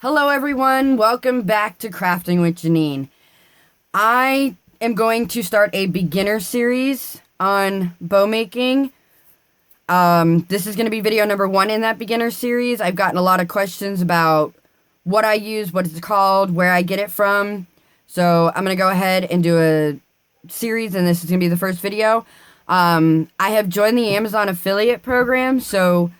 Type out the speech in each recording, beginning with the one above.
Hello everyone, welcome back to Crafting with Jeanine. I am going to start a beginner series on bow making. This is going to be video number 1 in that beginner series. I've gotten a lot of questions about what I use, what it's called, where I get it from. So I'm going to go ahead and do a series, and this is going to be the first video. I have joined the Amazon affiliate program, so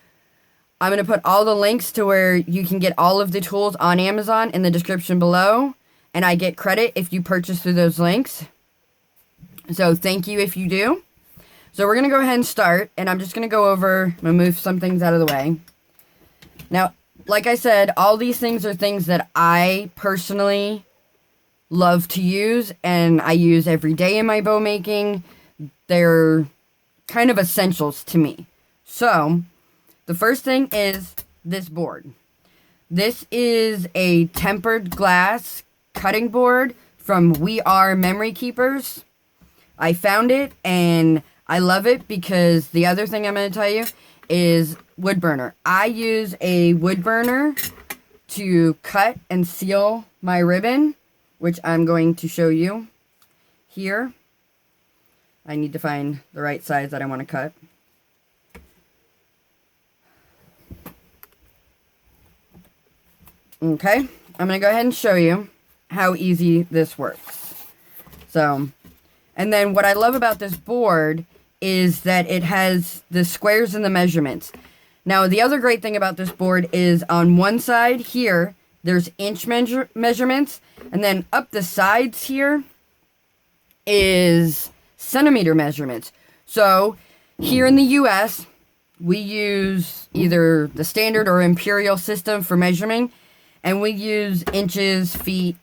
I'm going to put all the links to where you can get all of the tools on Amazon in the description below. And I get credit if you purchase through those links. So thank you if you do. So we're going to go ahead and start. And I'm just going to go over, I'm going to move some things out of the way. Now, like I said, all these things are things that I personally love to use. And I use every day in my bow making. They're kind of essentials to me. So the first thing is this board. This is a tempered glass cutting board from We Are Memory Keepers. I found it and I love it because the other thing I'm going to tell you is wood burner. I use a wood burner to cut and seal my ribbon, which I'm going to show you here. I need to find the right size that I want to cut. Okay, I'm going to go ahead and show you how easy this works. So, and then what I love about this board is that it has the squares and the measurements. Now, the other great thing about this board is on one side here, there's inch measurements, and then up the sides here is centimeter measurements. So, here in the US, we use either the standard or imperial system for measuring. And we use inches, feet,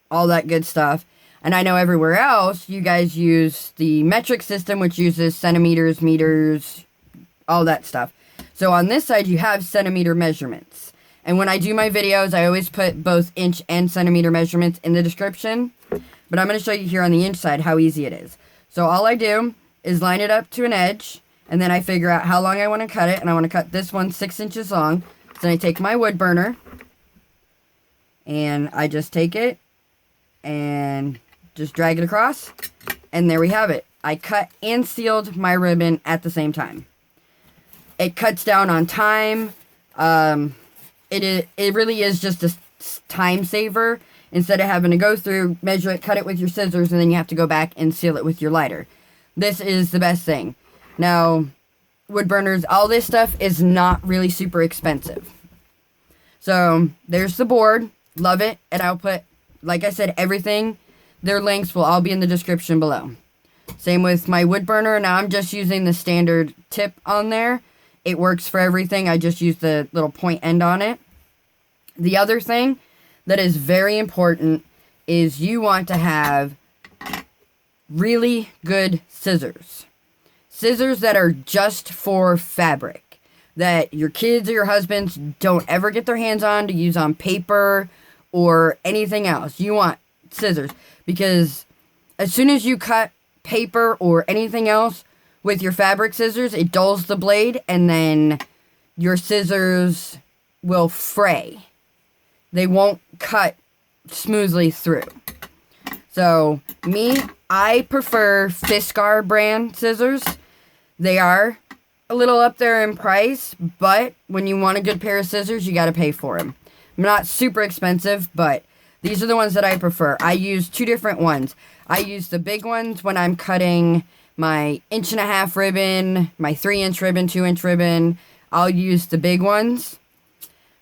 all that good stuff. And I know everywhere else, you guys use the metric system, which uses centimeters, meters, all that stuff. So on this side, you have centimeter measurements. And when I do my videos, I always put both inch and centimeter measurements in the description. But I'm going to show you here on the inch side how easy it is. So all I do is line it up to an edge. And then I figure out how long I want to cut it. And I want to cut this one 6 inches long. So then I take my wood burner. And I just take it and just drag it across. And there we have it. I cut and sealed my ribbon at the same time. It cuts down on time. It really is just a time saver. Instead of having to go through, measure it, cut it with your scissors, and then you have to go back and seal it with your lighter. This is the best thing. Now, wood burners, all this stuff is not really super expensive. So, there's the board. Love it. And I'll put, like I said, everything, their links will all be in the description below. Same with my wood burner. Now I'm just using the standard tip on there. It works for everything. I just use the little point end on it. The other thing that is very important is you want to have really good scissors. Scissors that are just for fabric. That your kids or your husbands don't ever get their hands on to use on paper or anything else. You want scissors, because as soon as you cut paper or anything else with your fabric scissors, it dulls the blade and then your scissors will fray. They won't cut smoothly through. So me, I prefer Fiskar brand scissors. They are a little up there in price, but when you want a good pair of scissors, you got to pay for them. Not super expensive, but these are the ones that I prefer. I use 2 different ones. I use the big ones when I'm cutting my 1.5-inch ribbon, my 3-inch ribbon, 2-inch ribbon. I'll use the big ones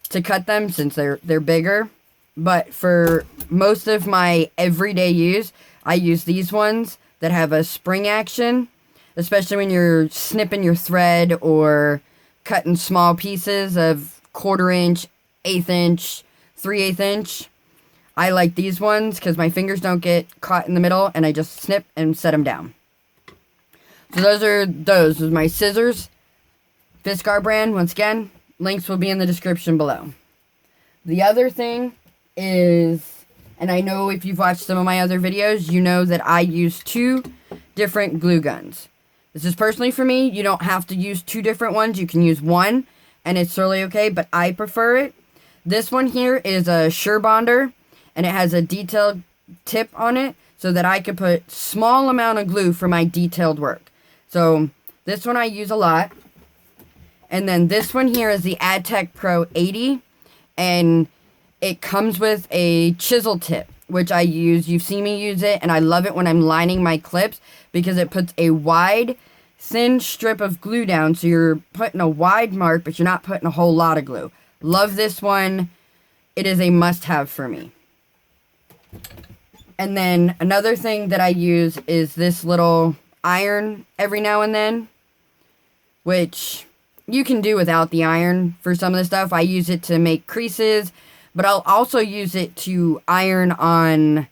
to cut them since they're bigger. But for most of my everyday use, I use these ones that have a spring action, especially when you're snipping your thread or cutting small pieces of 1/4 inch, 1/8 inch, 3/8 inch. I like these ones because my fingers don't get caught in the middle and I just snip and set them down. So those are my scissors. Fiskar brand, once again, links will be in the description below. The other thing is, and I know if you've watched some of my other videos, you know that I use 2 different glue guns. This is personally for me. You don't have to use 2 different ones. You can use one and it's totally okay, but I prefer it. This one here is a Sure Bonder, and it has a detailed tip on it so that I could put small amount of glue for my detailed work. So this one I use a lot. And then this one here is the AdTech Pro 80, and it comes with a chisel tip, which I use. You've seen me use it, and I love it when I'm lining my clips because it puts a wide, thin strip of glue down, so you're putting a wide mark, but you're not putting a whole lot of glue. Love this one. It is a must-have for me. And then another thing that I use is this little iron every now and then, which you can do without the iron for some of the stuff. I use it to make creases, but I'll also use it to iron on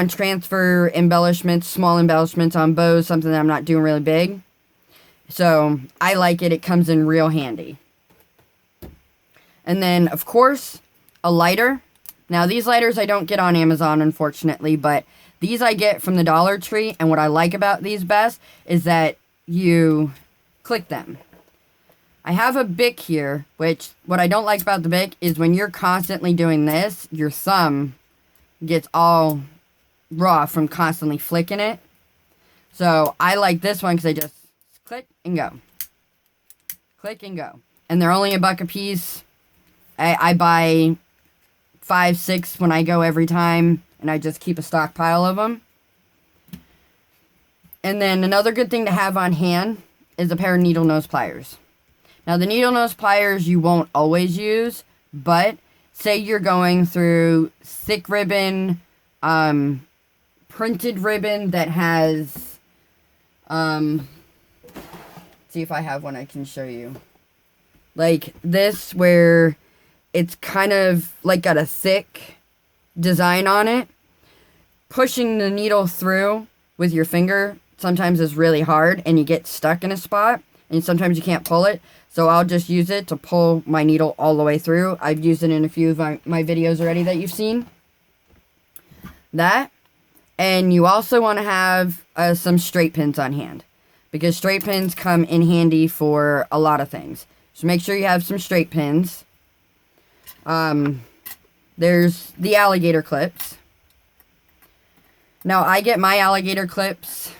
transfer embellishments, small embellishments on bows, something that I'm not doing really big. So I like it. It comes in real handy. And then, of course, a lighter. Now, these lighters I don't get on Amazon, unfortunately, but these I get from the Dollar Tree, and what I like about these best is that you click them. I have a Bic here, which what I don't like about the Bic is when you're constantly doing this, your thumb gets all raw from constantly flicking it. So I like this one because I just click and go. Click and go. And they're only $1 a piece. I buy 5, 6 when I go every time, and I just keep a stockpile of them. And then another good thing to have on hand is a pair of Needlenose pliers. Now, the Needlenose pliers you won't always use, but say you're going through thick ribbon, printed ribbon that has, see if I have one I can show you. Like this, where it's kind of like got a thick design on it. Pushing the needle through with your finger sometimes is really hard, and you get stuck in a spot, and sometimes you can't pull it. So I'll just use it to pull my needle all the way through. I've used it in a few of my videos already that you've seen. That. And you also want to have some straight pins on hand, because straight pins come in handy for a lot of things. So make sure you have some straight pins. There's the alligator clips. Now, I get my alligator clips,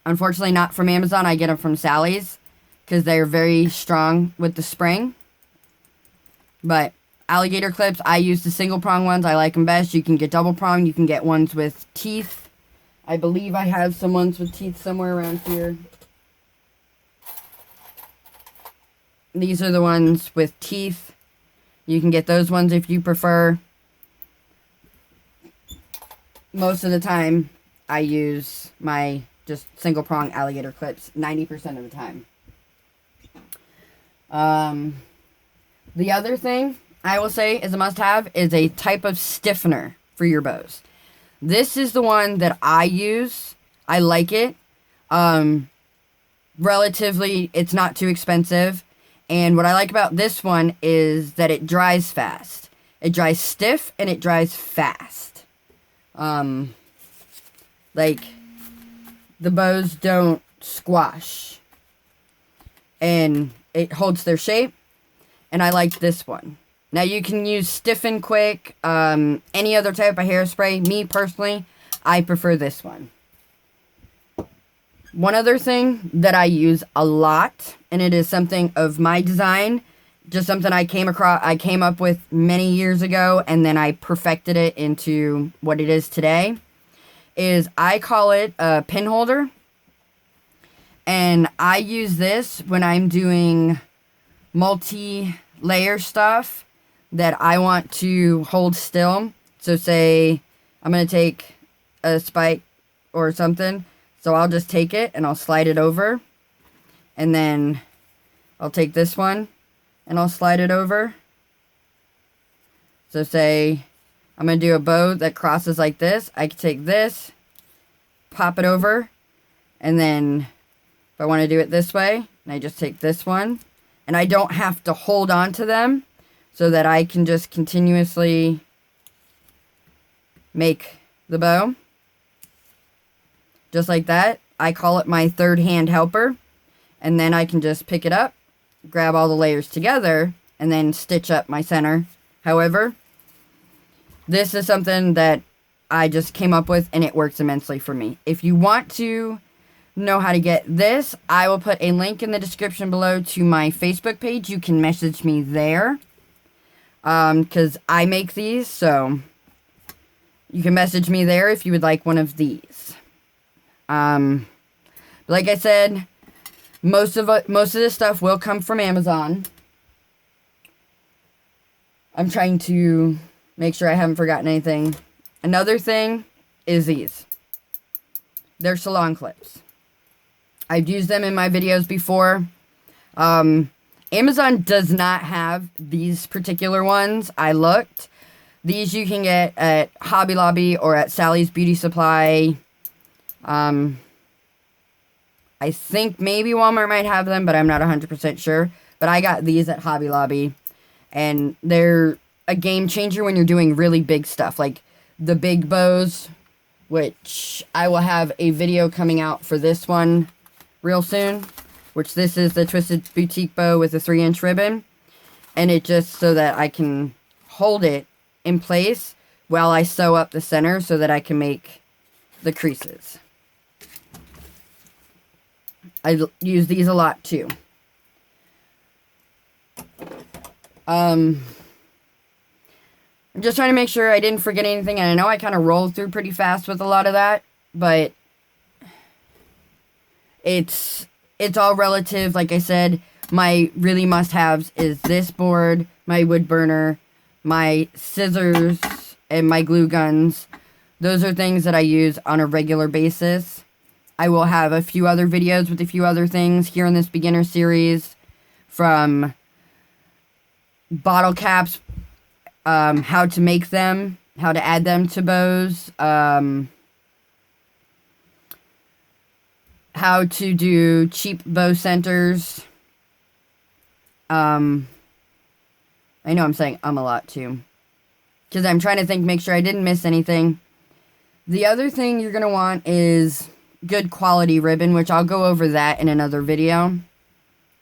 unfortunately not from Amazon. I get them from Sally's because they're very strong with the spring. But alligator clips, I use the single prong ones. I like them best. You can get double prong. You can get ones with teeth. I believe I have some ones with teeth somewhere around here. These are the ones with teeth. You can get those ones if you prefer. Most of the time, I use my just single prong alligator clips 90% of the time. The other thing I will say is a must-have is a type of stiffener for your bows. This is the one that I use. I like it. Relatively, it's not too expensive. And what I like about this one is that it dries fast. It dries stiff and it dries fast. Like, the bows don't squash. And it holds their shape. And I like this one. Now, you can use Stiffen Quick, any other type of hairspray. Me, personally, I prefer this one. One other thing that I use a lot, and it is something of my design, just something I came up with many years ago, and then I perfected it into what it is today, is I call it a pin holder. And I use this when I'm doing multi-layer stuff that I want to hold still. So say I'm going to take a spike or something. So I'll just take it and I'll slide it over. And then I'll take this one and I'll slide it over. So say I'm going to do a bow that crosses like this. I can take this, pop it over, and then if I want to do it this way, I just take this one. And I don't have to hold on to them, so that I can just continuously make the bow. Just like that. I call it my third hand helper. And then I can just pick it up, grab all the layers together, and then stitch up my center However, this is something that I just came up with, and it works immensely for me. If you want to know how to get this, I will put a link in the description below to my Facebook page. You can message me there, because I make these, so you can message me there if you would like one of these. Like I said, most of this stuff will come from Amazon. I'm trying to make sure I haven't forgotten anything. Another thing is these. They're Salon Clips. I've used them in my videos before. Amazon does not have these particular ones. I looked. These you can get at Hobby Lobby or at Sally's Beauty Supply. I think maybe Walmart might have them, but I'm not 100% sure. But I got these at Hobby Lobby. And they're a game changer when you're doing really big stuff. Like the big bows, which I will have a video coming out for this one real soon. Which this is the Twisted Boutique bow with a 3-inch ribbon. And it just so that I can hold it in place while I sew up the center so that I can make the creases. I use these a lot too. I'm just trying to make sure I didn't forget anything, and I know I kind of rolled through pretty fast with a lot of that, but it's all relative. Like I said, my really must-haves is this board, my wood burner, my scissors, and my glue guns. Those are things that I use on a regular basis. I will have a few other videos with a few other things here in this beginner series, from bottle caps, how to make them, how to add them to bows, how to do cheap bow centers. I know I'm saying a lot too, because I'm trying to make sure I didn't miss anything. The other thing you're going to want is good quality ribbon, which I'll go over that in another video,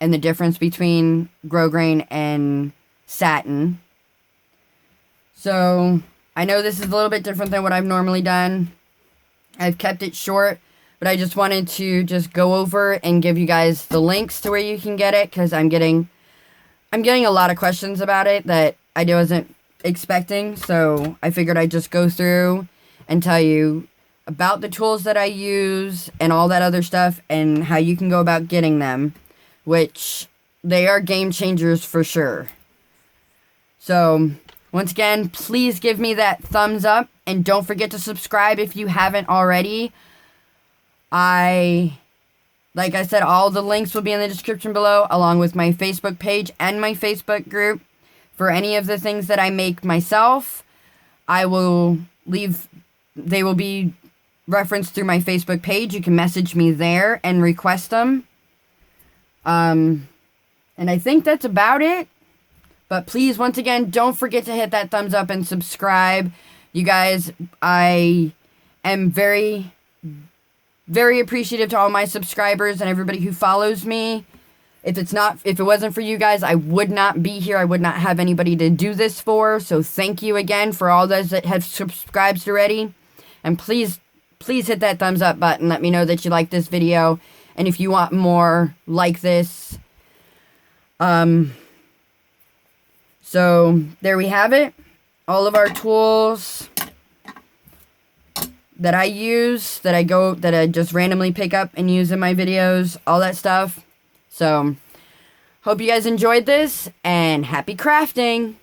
and the difference between grosgrain and satin. So I know this is a little bit different than what I've normally done. I've kept it short, but I just wanted to just go over and give you guys the links to where you can get it, because I'm getting a lot of questions about it that I wasn't expecting. So I figured I'd just go through and tell you about the tools that I use and all that other stuff, and how you can go about getting them, which they are game changers for sure. So once again, please give me that thumbs up, and don't forget to subscribe if you haven't already. Like I said, all the links will be in the description below, along with my Facebook page and my Facebook group. For any of the things that I make myself, they will be referenced through my Facebook page. You can message me there and request them. And I think that's about it. But please, once again, don't forget to hit that thumbs up and subscribe. You guys, I am very, very appreciative to all my subscribers and everybody who follows me. If it wasn't for you guys, I would not be here. I would not have anybody to do this for. So thank you again for all those that have subscribed already. And please hit that thumbs up button. Let me know that you like this video. And if you want more like this. So there we have it. All of our tools that I use, that I just randomly pick up and use in my videos, all that stuff. So hope you guys enjoyed this, and happy crafting.